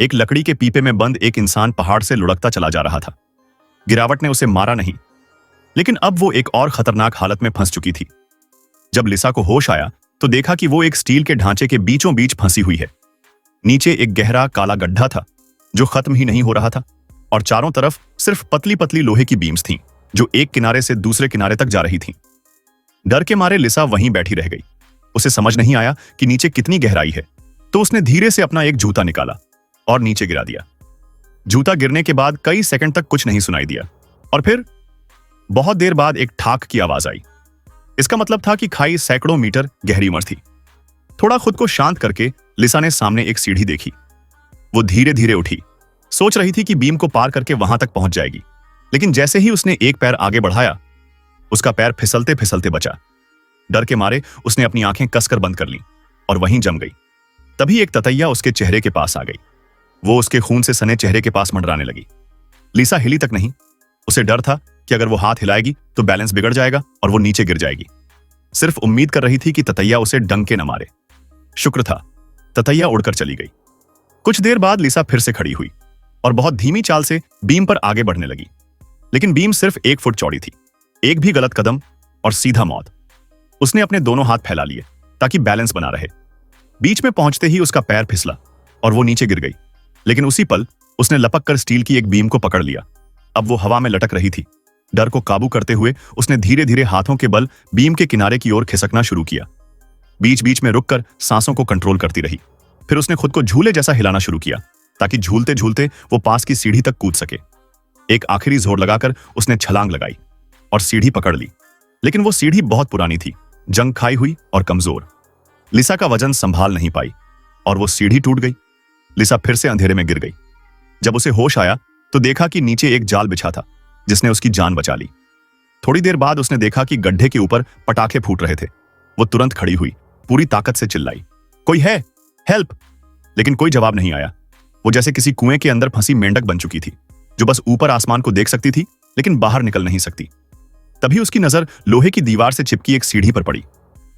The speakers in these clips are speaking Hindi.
एक लकड़ी के पीपे में बंद एक इंसान पहाड़ से लुढ़कता चला जा रहा था। गिरावट ने उसे मारा नहीं, लेकिन अब वो एक और खतरनाक हालत में फंस चुकी थी। जब लिसा को होश आया तो देखा कि वो एक स्टील के ढांचे के बीचों बीच फंसी हुई है। नीचे एक गहरा काला गड्ढा था जो खत्म ही नहीं हो रहा था, और चारों तरफ सिर्फ पतली पतली लोहे की बीम्स थीं जो एक किनारे से दूसरे किनारे तक जा रही थीं। डर के मारे लिसा वहीं बैठी रह गई। उसे समझ नहीं आया कि नीचे कितनी गहराई है, तो उसने धीरे से अपना एक जूता निकाला और नीचे गिरा दिया। जूता गिरने के बाद कई सेकंड तक कुछ नहीं सुनाई दिया, और फिर बहुत देर बाद एक ठाक की आवाज आई। इसका मतलब था कि खाई सैकड़ों मीटर गहरी मर थी। थोड़ा खुद को शांत करके लिसा ने सामने एक सीढ़ी देखी। वो धीरे धीरे उठी, सोच रही थी कि बीम को पार करके वहां तक पहुंच जाएगी, लेकिन जैसे ही उसने एक पैर आगे बढ़ाया, उसका पैर फिसलते फिसलते बचा। डर के मारे उसने अपनी आंखें कसकर बंद कर लीं और वहीं जम गई। तभी एक ततैया उसके चेहरे के पास आ गई। वो उसके खून से सने चेहरे के पास मंडराने लगी। लिसा हिली तक नहीं। उसे डर था कि अगर वो हाथ हिलाएगी तो बैलेंस बिगड़ जाएगा और वो नीचे गिर जाएगी। सिर्फ उम्मीद कर रही थी कि ततैया उसे डंके न मारे। शुक्र था, ततैया उड़कर चली गई। कुछ देर बाद लिसा फिर से खड़ी हुई और बहुत धीमी चाल से बीम पर आगे बढ़ने लगी, लेकिन बीम सिर्फ 1 फुट चौड़ी थी। एक भी गलत कदम और सीधा मौत। उसने अपने दोनों हाथ फैला लिए ताकि बैलेंस बना रहे। बीच में पहुंचते ही उसका पैर फिसला और वो नीचे गिर गई, लेकिन उसी पल उसने लपक कर स्टील की एक बीम को पकड़ लिया। अब वो हवा में लटक रही थी। डर को काबू करते हुए उसने धीरे धीरे हाथों के बल बीम के किनारे की ओर खिसकना शुरू किया। बीच बीच में रुककर सांसों को कंट्रोल करती रही। फिर उसने खुद को झूले जैसा हिलाना शुरू किया ताकि झूलते झूलते वो पास की सीढ़ी तक कूद सके। एक आखिरी जोर लगाकर उसने छलांग लगाई और सीढ़ी पकड़ ली, लेकिन वो सीढ़ी बहुत पुरानी थी, जंग खाई हुई और कमजोर। लिसा का वजन संभाल नहीं पाई और वो सीढ़ी टूट गई। लिसा फिर से अंधेरे में गिर गई। जब उसे होश आया तो देखा कि नीचे एक जाल बिछा था जिसने उसकी जान बचा ली। थोड़ी देर बाद उसने देखा कि गड्ढे के ऊपर पटाखे फूट रहे थे। वो तुरंत खड़ी हुई, पूरी ताकत से चिल्लाई, कोई है, हेल्प! लेकिन कोई जवाब नहीं आया। वो जैसे किसी कुएं के अंदर फंसी मेंढक बन चुकी थी जो बस ऊपर आसमान को देख सकती थी लेकिन बाहर निकल नहीं सकती। तभी उसकी नजर लोहे की दीवार से चिपकी एक सीढ़ी पर पड़ी।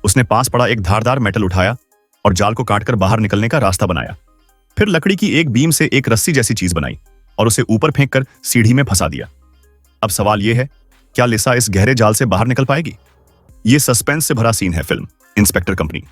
उसने पास पड़ा एक धारदार मेटल उठाया और जाल को काटकर बाहर निकलने का रास्ता बनाया। फिर लकड़ी की एक बीम से एक रस्सी जैसी चीज बनाई और उसे ऊपर फेंककर सीढ़ी में फंसा दिया। अब सवाल यह है, क्या लिसा इस गहरे जाल से बाहर निकल पाएगी? ये सस्पेंस से भरा सीन है फिल्म इंस्पेक्टर कंपनी।